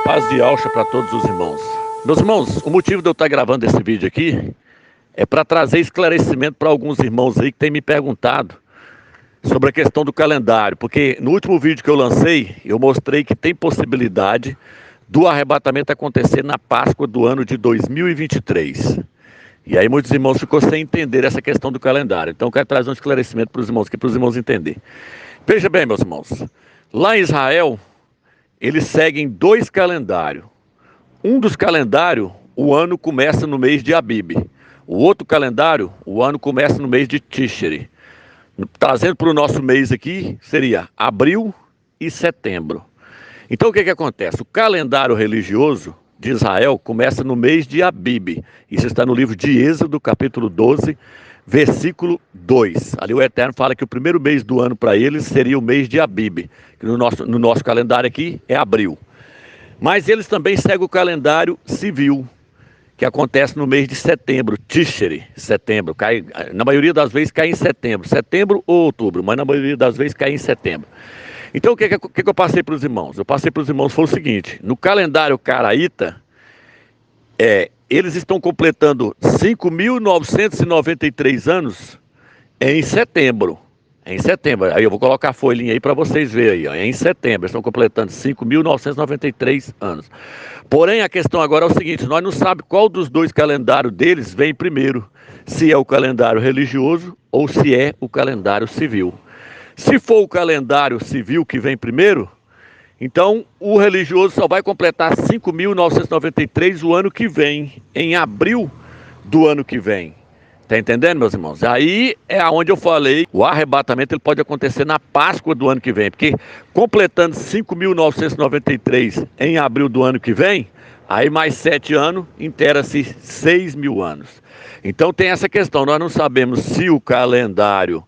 Paz de Alcha para todos os irmãos. Meus irmãos, o motivo de eu estar gravando esse vídeo aqui é para trazer esclarecimento para alguns irmãos aí que têm me perguntado sobre a questão do calendário, porque no último vídeo que eu lancei, eu mostrei que tem possibilidade do arrebatamento acontecer na Páscoa do ano de 2023. E aí muitos irmãos ficou sem entender essa questão do calendário. Então eu quero trazer um esclarecimento para os irmãos, para os irmãos entenderem. Veja bem, meus irmãos, lá em Israel, eles seguem dois calendários. Um dos calendários, o ano começa no mês de Abib. O outro calendário, o ano começa no mês de Tishri. Trazendo para o nosso mês aqui, seria abril e setembro. Então o que acontece? O calendário religioso de Israel começa no mês de Abib. Isso está no livro de Êxodo, capítulo 12, versículo 2. Ali o Eterno fala que o primeiro mês do ano para eles seria o mês de Abib, que no nosso calendário aqui é abril. Mas eles também seguem o calendário civil, que acontece no mês de setembro, Tishri, setembro. Na maioria das vezes cai em setembro ou outubro, mas na maioria das vezes cai em setembro. Então o que eu passei para os irmãos? Eu passei para os irmãos foi o seguinte: no calendário caraíta, eles estão completando 5.993 anos em setembro. Em setembro, aí eu vou colocar a folhinha aí para vocês verem aí, ó. Em setembro, eles estão completando 5.993 anos. Porém, a questão agora é o seguinte: nós não sabemos qual dos dois calendários deles vem primeiro, se é o calendário religioso ou se é o calendário civil. Se for o calendário civil que vem primeiro, então o religioso só vai completar 5.993 o ano que vem, em abril do ano que vem. Está entendendo, meus irmãos? Aí é onde eu falei, o arrebatamento ele pode acontecer na Páscoa do ano que vem, porque completando 5.993 em abril do ano que vem, aí mais 7 anos, inteira-se 6.000 anos. Então tem essa questão, nós não sabemos se o calendário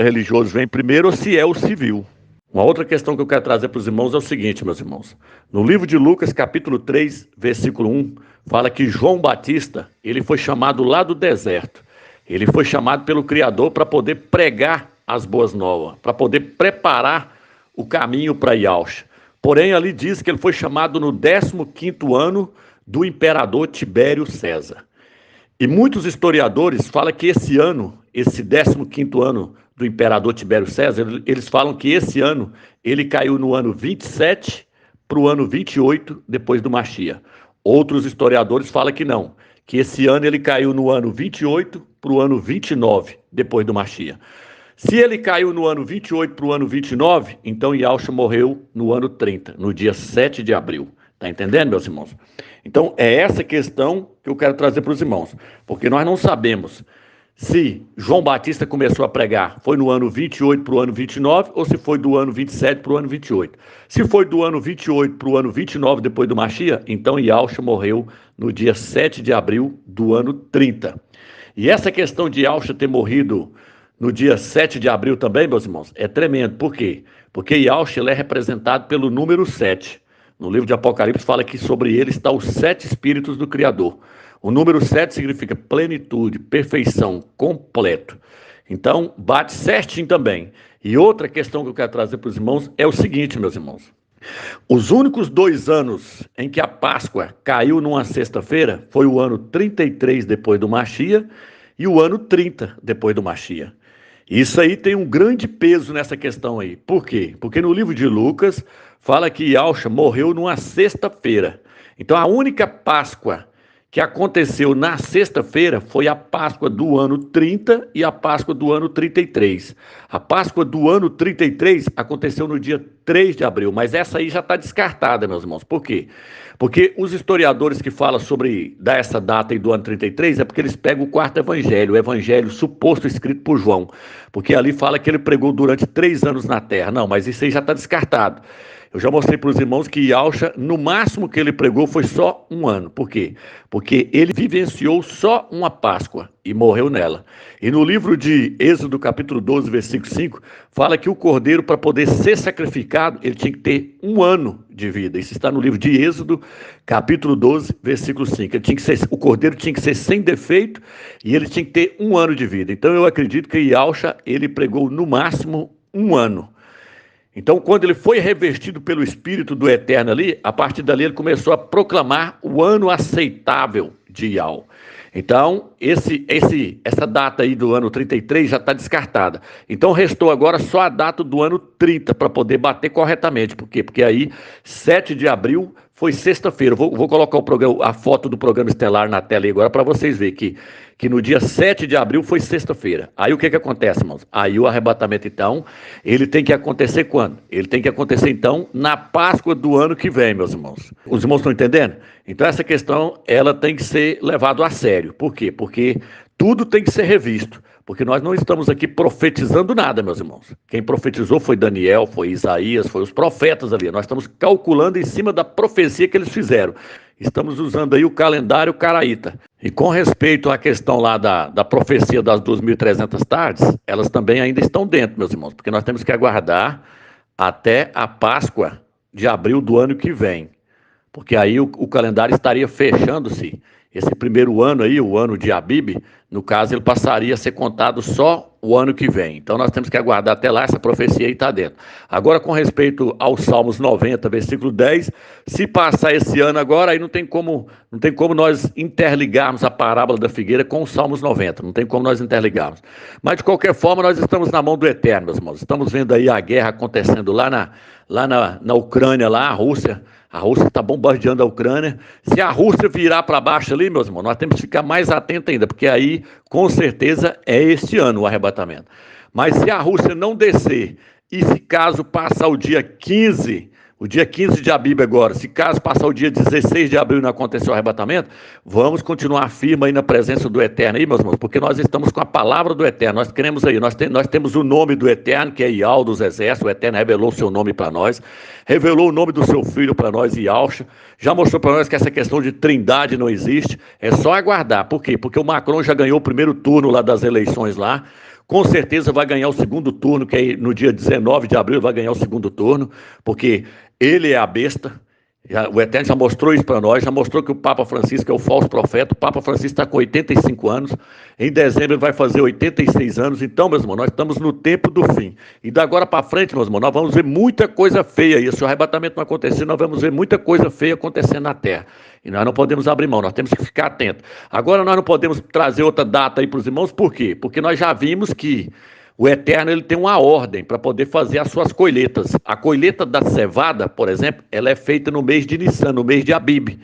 religioso vem primeiro ou se é o civil. Uma outra questão que eu quero trazer para os irmãos é o seguinte, meus irmãos. No livro de Lucas, capítulo 3, versículo 1, fala que João Batista, ele foi chamado lá do deserto. Ele foi chamado pelo Criador para poder pregar as boas novas, para poder preparar o caminho para Yahshua. Porém, ali diz que ele foi chamado no 15º ano do imperador Tibério César. E muitos historiadores falam que esse ano, esse 15º ano do imperador Tibério César, eles falam que esse ano, ele caiu no ano 27 para o ano 28 depois do Mashiach. Outros historiadores falam que não, que esse ano ele caiu no ano 28 para o ano 29 depois do Mashiach. Se ele caiu no ano 28 para o ano 29, então Yahshua morreu no ano 30, no dia 7 de abril. Está entendendo, meus irmãos? Então, é essa questão que eu quero trazer para os irmãos, porque nós não sabemos se João Batista começou a pregar, foi no ano 28 para o ano 29, ou se foi do ano 27 para o ano 28. Se foi do ano 28 para o ano 29 depois do Mashiach, então Yahshua morreu no dia 7 de abril do ano 30. E essa questão de Yahshua ter morrido no dia 7 de abril também, meus irmãos, é tremendo. Por quê? Porque Yahshua é representado pelo número 7. No livro de Apocalipse fala que sobre ele está os 7 espíritos do Criador. O número 7 significa plenitude, perfeição, completo. Então, bate certinho também. E outra questão que eu quero trazer para os irmãos é o seguinte, meus irmãos. Os únicos 2 anos em que a Páscoa caiu numa sexta-feira foi o ano 33 depois do Mashiach e o ano 30 depois do Mashiach. Isso aí tem um grande peso nessa questão aí. Por quê? Porque no livro de Lucas fala que Yahshua morreu numa sexta-feira. Então a única Páscoa que aconteceu na sexta-feira foi a Páscoa do ano 30 e a Páscoa do ano 33. A Páscoa do ano 33 aconteceu no dia 3 de abril, mas essa aí já está descartada, meus irmãos. Por quê? Porque os historiadores que falam sobre essa data aí do ano 33 é porque eles pegam o quarto evangelho, o evangelho suposto escrito por João, porque ali fala que ele pregou durante 3 anos na terra. Não, mas isso aí já está descartado. Eu já mostrei para os irmãos que Yahshua, no máximo que ele pregou foi só 1 ano. Por quê? Porque ele vivenciou só uma Páscoa e morreu nela. E no livro de Êxodo, capítulo 12, versículo 5, fala que o cordeiro, para poder ser sacrificado, ele tinha que ter 1 ano de vida. Isso está no livro de Êxodo, capítulo 12, versículo 5. O cordeiro tinha que ser sem defeito e ele tinha que ter 1 ano de vida. Então eu acredito que Yahshua, ele pregou no máximo 1 ano. Então, quando ele foi revestido pelo Espírito do Eterno ali, a partir dali ele começou a proclamar o ano aceitável de Iau. Então, essa data aí do ano 33 já está descartada. Então, restou agora só a data do ano 30 para poder bater corretamente. Por quê? Porque aí, 7 de abril foi sexta-feira. Vou colocar a foto do programa estelar na tela aí agora para vocês verem que no dia 7 de abril foi sexta-feira. Aí o que acontece, irmãos? Aí o arrebatamento, então, ele tem que acontecer quando? Ele tem que acontecer, então, na Páscoa do ano que vem, meus irmãos. Os irmãos estão entendendo? Então, essa questão, ela tem que ser levada a sério. Por quê? Porque tudo tem que ser revisto. Porque nós não estamos aqui profetizando nada, meus irmãos. Quem profetizou foi Daniel, foi Isaías, foi os profetas ali. Nós estamos calculando em cima da profecia que eles fizeram. Estamos usando aí o calendário caraíta. E com respeito à questão lá da profecia das 2.300 tardes, elas também ainda estão dentro, meus irmãos, porque nós temos que aguardar até a Páscoa de abril do ano que vem. Porque aí o calendário estaria fechando-se. Esse primeiro ano aí, o ano de Abib, no caso, ele passaria a ser contado só o ano que vem. Então, nós temos que aguardar até lá, essa profecia aí está dentro. Agora, com respeito aos Salmos 90, versículo 10, se passar esse ano agora, aí não tem como nós interligarmos a parábola da figueira com os Salmos 90, não tem como nós interligarmos. Mas, de qualquer forma, nós estamos na mão do Eterno, meus irmãos. Estamos vendo aí a guerra acontecendo lá na Ucrânia, lá, a Rússia está bombardeando a Ucrânia. Se a Rússia virar para baixo ali, meus irmãos, nós temos que ficar mais atentos ainda, porque aí, com certeza, é este ano o arrebatamento. Mas se a Rússia não descer, e se caso passar o dia 15 de Abib agora, se caso passar o dia 16 de abril e não acontecer o arrebatamento, vamos continuar firme aí na presença do Eterno aí, meus irmãos, porque nós estamos com a palavra do Eterno, nós queremos aí, nós temos o nome do Eterno, que é Iau dos Exércitos, o Eterno revelou o seu nome para nós, revelou o nome do seu filho para nós, Iauxa, já mostrou para nós que essa questão de trindade não existe, é só aguardar. Por quê? Porque o Macron já ganhou o primeiro turno lá das eleições lá, com certeza vai ganhar o segundo turno, que é no dia 19 de abril vai ganhar o segundo turno, porque ele é a besta. O Eterno já mostrou isso para nós, já mostrou que o Papa Francisco é o falso profeta. O Papa Francisco está com 85 anos, em dezembro ele vai fazer 86 anos. Então, meus irmãos, nós estamos no tempo do fim. E da agora para frente, meus irmãos, nós vamos ver muita coisa feia aí. Se o arrebatamento não acontecer, nós vamos ver muita coisa feia acontecendo na terra. E nós não podemos abrir mão, nós temos que ficar atentos. Agora nós não podemos trazer outra data aí para os irmãos, por quê? Porque nós já vimos que o Eterno ele tem uma ordem para poder fazer as suas colheitas. A colheita da cevada, por exemplo, ela é feita no mês de Nissan, no mês de Abib.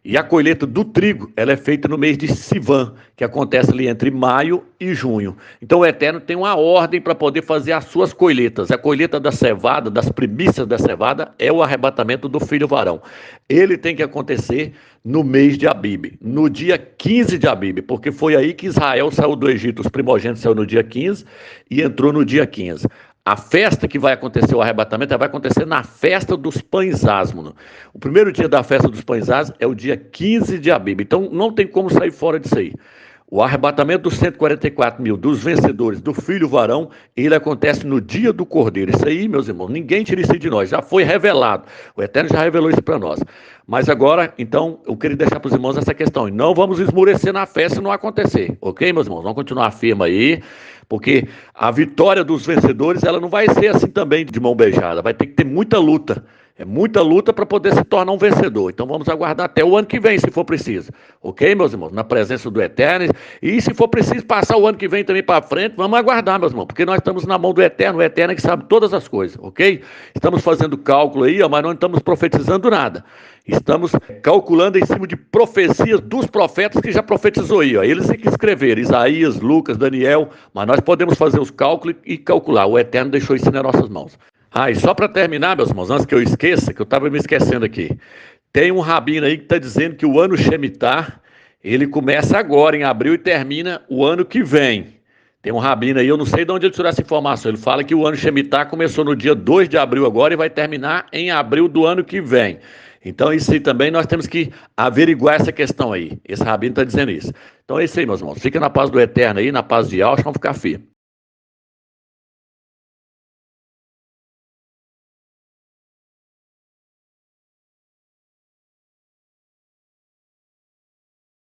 E a colheita do trigo, ela é feita no mês de Sivan, que acontece ali entre maio e junho. Então o Eterno tem uma ordem para poder fazer as suas colheitas. A colheita da cevada, das primícias da cevada, é o arrebatamento do filho varão. Ele tem que acontecer no mês de Abib, no dia 15 de Abib, porque foi aí que Israel saiu do Egito. Os primogênitos saíram no dia 15 e entrou no dia 15. A festa que vai acontecer, o arrebatamento, vai acontecer na festa dos pães asmos. O primeiro dia da festa dos pães asmos é o dia 15 de Abib. Então não tem como sair fora disso aí. O arrebatamento dos 144 mil, dos vencedores, do filho varão, ele acontece no dia do Cordeiro. Isso aí, meus irmãos, ninguém tira isso de nós, já foi revelado. O Eterno já revelou isso para nós. Mas agora, então, eu queria deixar para os irmãos essa questão. E não vamos esmurecer na fé se não acontecer. Ok, meus irmãos? Vamos continuar firme aí, porque a vitória dos vencedores, ela não vai ser assim também de mão beijada. Vai ter que ter muita luta. É muita luta para poder se tornar um vencedor. Então vamos aguardar até o ano que vem, se for preciso. Ok, meus irmãos? Na presença do Eterno. E se for preciso passar o ano que vem também para frente, vamos aguardar, meus irmãos. Porque nós estamos na mão do Eterno. O Eterno é que sabe todas as coisas, ok? Estamos fazendo cálculo aí, mas não estamos profetizando nada. Estamos calculando em cima de profecias dos profetas que já profetizou aí. Ó. Eles é que escreveram, Isaías, Lucas, Daniel. Mas nós podemos fazer os cálculos e calcular. O Eterno deixou isso nas nossas mãos. E só para terminar, meus irmãos, antes que eu esqueça, que eu estava me esquecendo aqui, tem um rabino aí que está dizendo que o ano Shemitah, ele começa agora, em abril, e termina o ano que vem. Tem um rabino aí, eu não sei de onde ele tirou essa informação, ele fala que o ano Shemitah começou no dia 2 de abril agora e vai terminar em abril do ano que vem. Então isso aí também nós temos que averiguar essa questão aí. Esse rabino está dizendo isso. Então é isso aí, meus irmãos. Fica na paz do Eterno aí, na paz de Yahshua, vamos ficar firmes.